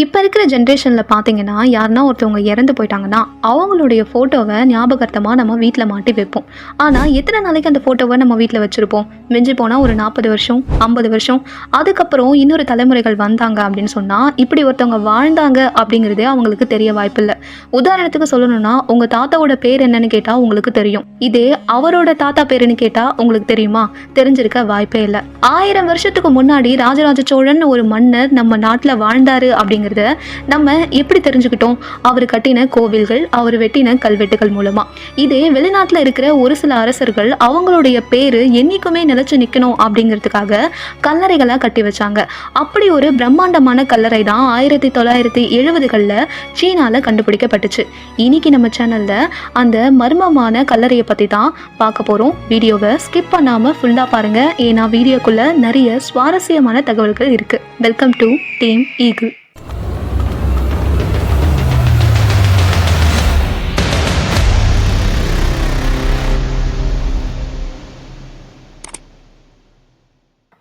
இப்போ இருக்கிற ஜென்ரேஷனில் பார்த்தீங்கன்னா யாருன்னா ஒருத்தவங்க இறந்து போயிட்டாங்கன்னா அவங்களுடைய ஃபோட்டோவை ஞாபகார்த்தமாக நம்ம வீட்டில் மாட்டி வைப்போம். ஆனால் எத்தனை நாளைக்கு அந்த ஃபோட்டோவை நம்ம வீட்டில் வச்சுருப்போம்? மிஞ்சி போனால் ஒரு 40 வருஷம் 50 வருஷம். அதுக்கப்புறம் இன்னொரு தலைமுறைகள் வந்தாங்க அப்படின்னு சொன்னால் இப்படி ஒருத்தவங்க வாழ்ந்தாங்க அப்படிங்கிறதே அவங்களுக்கு தெரிய வாய்ப்பில்லை. உதாரணத்துக்கு சொல்லணும்னா உங்கள் தாத்தாவோட பேர் என்னன்னு கேட்டால் உங்களுக்கு தெரியும். இதே அவரோட தாத்தா பேருன்னு கேட்டால் உங்களுக்கு தெரியுமா? தெரிஞ்சிருக்க வாய்ப்பே இல்லை. 1000 வருஷத்துக்கு முன்னாடி ராஜராஜ சோழன் ஒரு மன்னர் நம்ம நாட்டில் வாழ்ந்தாரு அப்படிங்கிறத நம்ம எப்படி தெரிஞ்சுக்கிட்டோம்? அவர் கட்டின கோவில்கள், அவர் வெட்டின கல்வெட்டுகள் மூலமா. இதே வெளிநாட்டில் இருக்கிற ஒரு சில அரசர்கள் அவங்களுடைய பேரு என்னைக்குமே நிலைச்சு நிற்கணும் அப்படிங்கிறதுக்காக கல்லறைகளை கட்டி வச்சாங்க. அப்படி ஒரு பிரம்மாண்டமான கல்லறை தான் 1970களில் சீனால கண்டுபிடிக்கப்பட்டுச்சு. இன்னைக்கு நம்ம சேனல்ல அந்த மர்மமான கல்லறையை பத்தி தான் பார்க்க போறோம். வீடியோவை ஸ்கிப் பண்ணாம ஃபுல்லா பாருங்க, ஏன்னா வீடியோக்குள்ள நிறைய சுவாரஸ்யமான தகவல்கள் இருக்கு. Welcome to team eagle.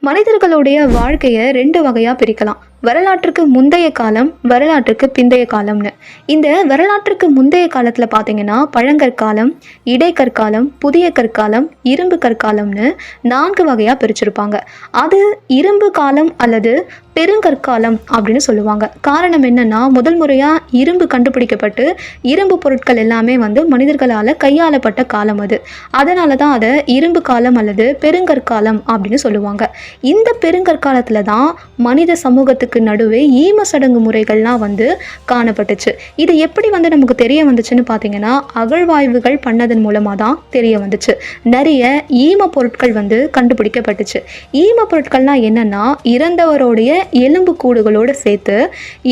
மனிதர்களுடைய வாழ்க்கையை 2 வகையாக பிரிக்கலாம். வரலாற்றுக்கு முந்தைய காலம், வரலாற்றுக்கு பிந்தைய காலம்னு. இந்த வரலாற்றுக்கு முந்தைய காலத்தில் பார்த்தீங்கன்னா பழங்கற்காலம், இடைக்கற்காலம், புதிய கற்காலம், இரும்பு கற்காலம்னு 4 வகையாக பிரிச்சிருப்பாங்க. அது இரும்பு காலம் அல்லது பெருங்கற்காலம் அப்படின்னு சொல்லுவாங்க. காரணம் என்னன்னா, முதல் முறையாக இரும்பு கண்டுபிடிக்கப்பட்டு இரும்பு பொருட்கள் எல்லாமே மனிதர்களால் கையாளப்பட்ட காலம் அது. அதனால தான் அதை இரும்பு காலம் அல்லது பெருங்கற்காலம் அப்படின்னு சொல்லுவாங்க. இந்த பெருங்கற்காலத்தில் தான் மனித சமூகத்துக்கு நடுவே ஈம சடங்கு முறைகள்லாம் காணப்பட்டுச்சு. இது எப்படி நமக்கு தெரிய வந்துச்சுன்னு பார்த்தீங்கன்னா, அகழ்வாய்வுகள் பண்ணதன் மூலமாக தான் தெரிய வந்துச்சு. நிறைய ஈம பொருட்கள் கண்டுபிடிக்கப்பட்டுச்சு. ஈம பொருட்கள்லாம் என்னன்னா, இறந்தவருடைய எலும்பு கூடுகளோடு சேர்த்து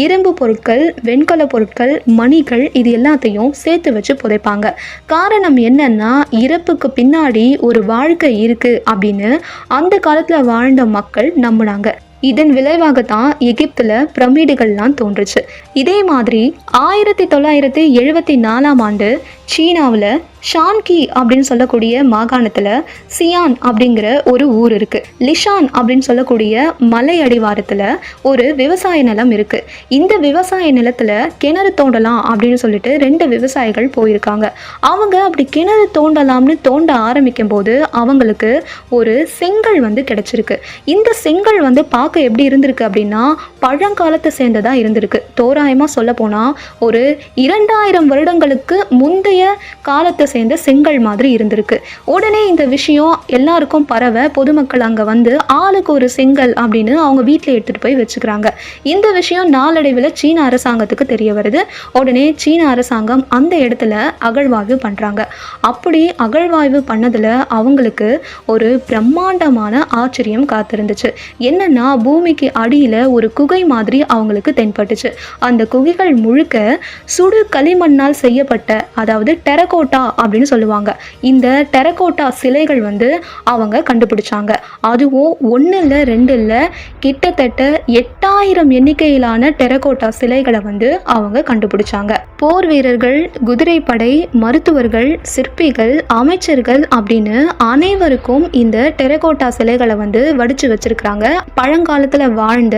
இரும்பு பொருட்கள், வெண்கல பொருட்கள், மணிகள் இது எல்லாத்தையும் சேர்த்து வச்சு புதைப்பாங்க. காரணம் என்னன்னா, இறப்புக்கு பின்னாடி ஒரு வாழ்க்கை இருக்கு அப்படின்னு அந்த காலத்தில் வாழ்ந்த மக்கள் நம்பினாங்க. இதன் விளைவாகத்தான் எகிப்தில் பிரமிடுகள்லாம் தோன்றுச்சு. இதே மாதிரி 1974ஆம் ஆண்டு சீனாவில் ஷான்கி அப்படின்னு சொல்லக்கூடிய மாகாணத்தில் சியான் அப்படிங்கிற ஒரு ஊர் இருக்குது. லிஷான் அப்படின்னு சொல்லக்கூடிய மலை அடிவாரத்தில் ஒரு விவசாய நிலம் இருக்குது. இந்த விவசாய நிலத்தில் கிணறு தோண்டலாம் அப்படின்னு சொல்லிட்டு 2 விவசாயிகள் போயிருக்காங்க. அவங்க அப்படி கிணறு தோண்டலாம்னு தோண்ட ஆரம்பிக்கும் போது அவங்களுக்கு ஒரு செங்கல் கிடைச்சிருக்கு. இந்த செங்கல் பார்க்க எப்படி இருந்திருக்கு அப்படின்னா, பழங்காலத்தை சேர்ந்ததாக இருந்திருக்கு. தோராயமாக சொல்ல போனால் ஒரு 2000 வருடங்களுக்கு முந்தைய காலத்தை சேர்ந்த செங்கல் மாதிரி இருந்திருக்கு. உடனே இந்த விஷயம் எல்லாருக்கும் பரவ பொதுமக்கள் அங்கே ஆளுக்கு ஒரு செங்கல் அப்படின்னு அவங்க வீட்டில் எடுத்துகிட்டு போய் வச்சுக்கிறாங்க. இந்த விஷயம் நாளடைவில் சீன அரசாங்கத்துக்கு தெரிய வருது. உடனே சீன அரசாங்கம் அந்த இடத்துல அகழ்வாய்வு பண்ணுறாங்க. அப்படி அகழ்வாய்வு பண்ணதில் அவங்களுக்கு ஒரு பிரம்மாண்டமான ஆச்சரியம் காத்திருந்துச்சு. என்னன்னா, பூமிக்கு அடியில் ஒரு குகை மாதிரி அவங்களுக்கு தென்பட்டுச்சு. அந்த குகைகள் முழுக்க சுடு களிமண்ணால் செய்யப்பட்ட, அதாவது டெரகோட்டா அப்படின்னு சொல்லுவாங்க. இந்த டெரகோட்டா சிலைகள் அவங்க கண்டுபிடிச்சாங்க. அதுவும் 1 இல்லை 2 இல்லை, கிட்டத்தட்ட 8000 எண்ணிக்கையிலான டெரகோட்டா சிலைகளை அவங்க கண்டுபிடிச்சாங்க. போர் வீரர்கள், குதிரைப்படை, மருத்துவர்கள், சிற்பிகள், அமைச்சர்கள் அப்படின்னு அனைவருக்கும் இந்த டெரகோட்டா சிலைகளை வடிச்சு வச்சிருக்கிறாங்க பழங்காலத்தில் வாழ்ந்த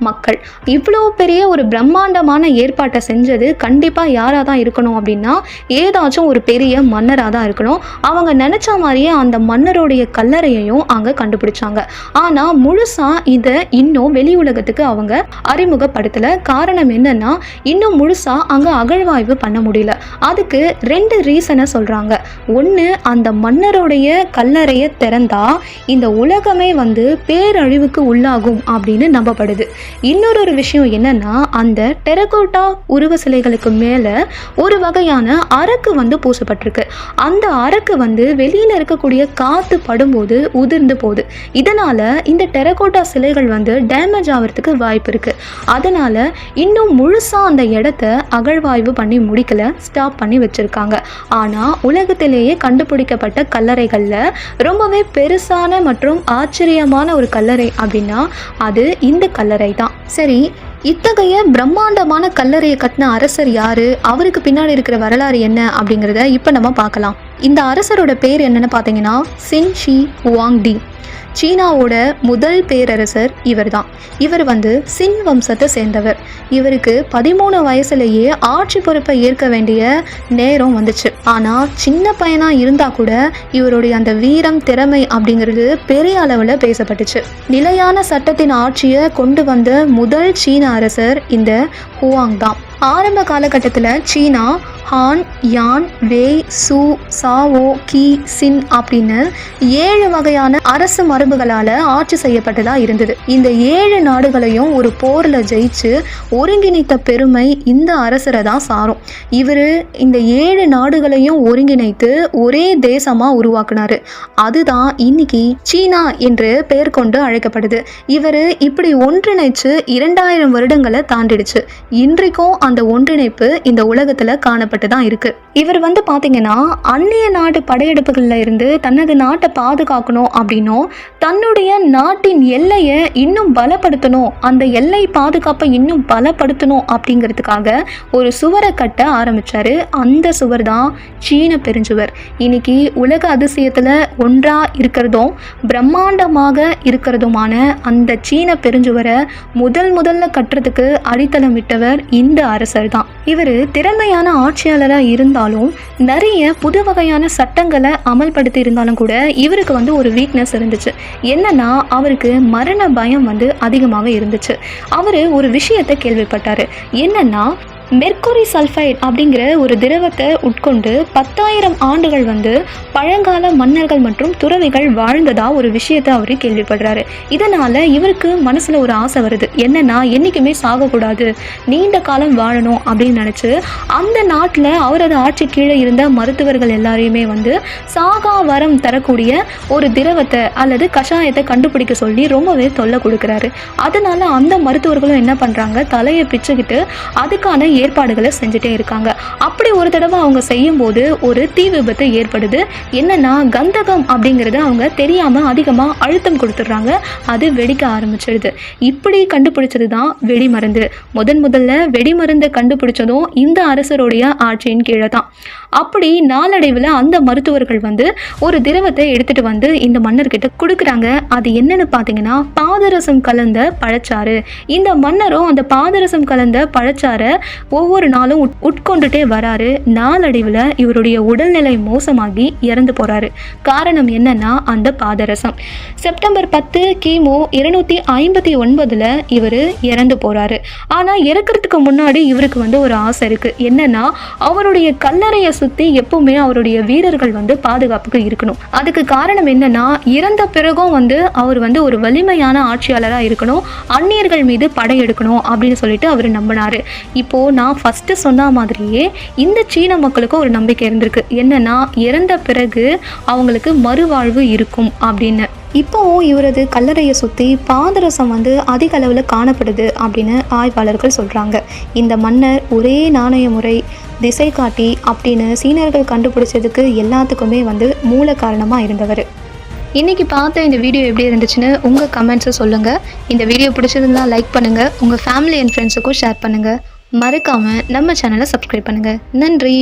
மக்கள். இவ்வளோ பெரிய ஒரு பிரம்மாண்டமான ஏற்பாட்டை செஞ்சது கண்டிப்பாக யாராக தான் இருக்கணும் அப்படின்னா, ஏதாச்சும் ஒரு பெரிய மன்னராக தான் இருக்கணும். அவங்க நினச்ச மாதிரியே அந்த மன்னருடைய கல்லறையையும் அங்கே கண்டுபிடிச்சாங்க. ஆனால் முழுசாக இதை இன்னும் வெளி உலகத்துக்கு அவங்க அறிமுகப்படுத்தலை. காரணம் என்னன்னா, இன்னும் முழுசாக அங்கே அகழ்வாய்வு பண்ண முடியல. அதுக்கு 2 ரீசனை சொல்கிறாங்க. ஒன்று, அந்த மன்னருடைய கல்லறையை திறந்தா இந்த உலகமே பேரழிவுக்கு உள்ளாகும் அப்படின்னு நம்பப்படுது. இன்னொரு விஷயம் என்னன்னா, அந்த டெரகோட்டா உருவ சிலைகளுக்கு மேலே ஒரு வகையான அரக்கு பூசப்பட்டிருக்கு. அந்த அரக்கு வெளியில இருக்கக்கூடிய காத்து படும்போது உதிர்ந்து போகுது. இதனால இந்த டெரகோட்டா சிலைகள் டேமேஜ் ஆகிறதுக்கு வாய்ப்பு இருக்கு. அதனால இன்னும் முழுசா அந்த இடத்த அகழ்வாய்வு பண்ணி முடிக்கல, ஸ்டாப் பண்ணி வச்சிருக்காங்க. ஆனா உலகத்திலேயே கண்டுபிடிக்கப்பட்ட கல்லறைகள்ல ரொம்பவே பெருசான மற்றும் ஆச்சரியமான ஒரு கல்லறை அப்படின்னா அது இந்த கல்லறை தான். சரி, இத்தகைய பிரம்மாண்டமான கல்லறையை கட்டின அரசர் யாரு, அவருக்கு பின்னாடி இருக்கிற வரலாறு என்ன அப்படிங்கிறத இப்போ நம்ம பார்க்கலாம். இந்த அரசரோட பேர் என்னன்னு பார்த்தீங்கன்னா சின் ஷி ஹுவாங்டி. சீனாவோட முதல் பேரரசர் இவர்தான். இவர் சின் வம்சத்தை சேர்ந்தவர். இவருக்கு 13 வயசுலேயே ஆட்சி பொறுப்பை ஏற்க வேண்டிய நேரம் வந்துச்சு. ஆனால் சின்ன பையனா இருந்தா கூட இவருடைய அந்த வீரம் திறமை அப்படிங்கிறது பெரிய அளவில் பேசப்பட்டுச்சு. நிலையான சட்டத்தின் ஆட்சியை கொண்டு வந்த முதல் சீன அரசர் இந்த ஹுவாங் தான். ஆரம்ப காலகட்டத்தில் சீனா ஹான், யான், வேய், சு, சாவோ, கி, சின் அப்படின்னு 7 வகையான அரசு மரபுகளால் ஆட்சி செய்யப்பட்டதாக இருந்தது. இந்த 7 நாடுகளையும் ஒரு போரில் ஜெயிச்சு ஒருங்கிணைத்த பெருமை இந்த அரசரை தான் சாரும். இவர் இந்த 7 நாடுகளையும் ஒருங்கிணைத்து ஒரே தேசமாக உருவாக்குனாரு. அதுதான் இன்னைக்கு சீனா என்று பெயர் கொண்டு அழைக்கப்படுது. இவர் இப்படி ஒன்றிணைச்சு 2000 வருடங்களை தாண்டிடுச்சு. இன்றைக்கும் அந்த ஒன்றிணைப்பு இந்த உலகத்தில் காணப்பட்டு தான் இருக்கு. இவர் பாத்தீங்கன்னா அந்நிய நாட்டு படையெடுப்புகள்ல இருந்து தனது நாட்டை பாதுகாக்கணும் அப்படின்னும் தன்னுடைய நாட்டின் எல்லையை இன்னும் பலப்படுத்தணும், அந்த எல்லை பாதுகாப்பை இன்னும் பலப்படுத்தணும் அப்படிங்கிறதுக்காக ஒரு சுவரை கட்ட ஆரம்பிச்சாரு. அந்த சுவர் தான் சீன பெருஞ்சுவர். இன்னைக்கு உலக அதிசயத்துல ஒன்றா இருக்கிறதும் பிரம்மாண்டமாக இருக்கிறதுமான அந்த சீன பெருஞ்சுவரை முதல்ல கட்டுறதுக்கு அடித்தளம் விட்டவர் இந்த அரசர் தான். இவர் திறமையான ஆட்சியாளராக இருந்தாலும் நிறைய புது வகையான சட்டங்களை அமல்படுத்தி இருந்தாலும் கூட இவருக்கு ஒரு வீக்னஸ் இருந்துச்சு. என்னன்னா அவருக்கு மரண பயம் அதிகமாக இருந்துச்சு. அவர் ஒரு விஷயத்தை கேள்விப்பட்டாரு. என்னன்னா மெர்க்குரி சல்ஃபைட் அப்படிங்கிற ஒரு திரவத்தை உட்கொண்டு 10,000 ஆண்டுகள் பழங்கால மன்னர்கள் மற்றும் துறவிகள் வாழ்ந்ததா ஒரு விஷயத்தை அவர் கேள்விப்படுறாரு. இதனால இவருக்கு மனசுல ஒரு ஆசை வருது. என்னன்னா என்னைக்குமே சாகக்கூடாது, நீண்ட காலம் வாழணும் அப்படின்னு நினைச்சு அந்த நாட்டில் அவரது ஆட்சி கீழே இருந்த மருத்துவர்கள் எல்லாரையுமே சாகா வரம் தரக்கூடிய ஒரு திரவத்தை அல்லது கஷாயத்தை கண்டுபிடிக்க சொல்லி ரொம்பவே தொல்லை கொடுக்குறாரு. அதனால அந்த மருத்துவர்களும் என்ன பண்றாங்க, தலையை பிச்சுக்கிட்டு அதுக்கான ஏற்பாடுகளை செஞ்சுட்டே இருக்காங்க. அப்படி ஒரு தடவை அவங்க செய்யும் போது ஒரு தீ விபத்து ஏற்படுது. என்னன்னா கந்தகம் அப்படிங்கறது அவங்க தெரியாம அதிகமா அழுத்தம் கொடுத்துடுறாங்க. அது வெடிக்க ஆரம்பிச்சிடுது. இப்படி கண்டுபிடிச்சது தான் வெடிமருந்து. முதல்ல வெடிமருந்தை கண்டுபிடிச்சதும் இந்த அரசருடைய ஆட்சியின் கீழே தான். அப்படி நாளடைவில் அந்த மருத்துவர்கள் ஒரு திரவத்தை எடுத்துட்டு இந்த மன்னர்கிட்ட கொடுக்குறாங்க. அது என்னன்னு பார்த்தீங்கன்னா பாதரசம் கலந்த பழச்சாறு. இந்த மன்னரும் அந்த பாதரசம் கலந்த பழச்சாறை ஒவ்வொரு நாளும் உட்கொண்டுட்டே வராரு. நாளடைவில் இவருடைய உடல்நிலை மோசமாகி இறந்து போறாரு. காரணம் என்னன்னா அந்த பாதரசம். செப்டம்பர் 10 கிமு 259 இவர் இறந்து போறாரு. ஆனா இறக்கிறதுக்கு முன்னாடி இவருக்கு ஒரு ஆசை இருக்கு. என்னன்னா அவருடைய கல்லறையை சுத்தி எப்பவுமே அவருடைய வீரர்கள் பாதுகாப்புக்கு இருக்கணும். அதுக்கு காரணம் என்னன்னா இறந்த பிறகும் அவர் ஒரு வலிமையான ஆட்சியாளரா இருக்கணும், அந்நியர்கள் மீது படையெடுக்கணும் அப்படின்னு சொல்லிட்டு அவர் நம்பினாரு. இப்போ நான் ஃபர்ஸ்ட் சொன்ன மாதிரியே இந்த சீன மக்களுக்கும் ஒரு நம்பிக்கை இருந்திருக்கு. என்னன்னா இறந்த பிறகு அவங்களுக்கு மறுவாழ்வு இருக்கும் அப்படின்னு. இப்போ இவரது கல்லறையை சுற்றி பாதரசம் அதிக அளவில் காணப்படுது அப்படின்னு ஆய்வாளர்கள் சொல்கிறாங்க. இந்த மன்னர் ஒரே நாணய முறை, திசை காட்டி அப்படின்னு சீனர்கள் கண்டுபிடிச்சதுக்கு எல்லாத்துக்குமே மூல காரணமாக இருந்தவர். இன்றைக்கி பார்த்த இந்த வீடியோ எப்படி இருந்துச்சுன்னு உங்கள் கமெண்ட்ஸை சொல்லுங்கள். இந்த வீடியோ பிடிச்சிருந்தா லைக் பண்ணுங்கள், உங்கள் ஃபேமிலி அண்ட் ஃப்ரெண்ட்ஸுக்கும் ஷேர் பண்ணுங்கள். மறக்காமல் நம்ம சேனலை சப்ஸ்கிரைப் பண்ணுங்கள். நன்றி.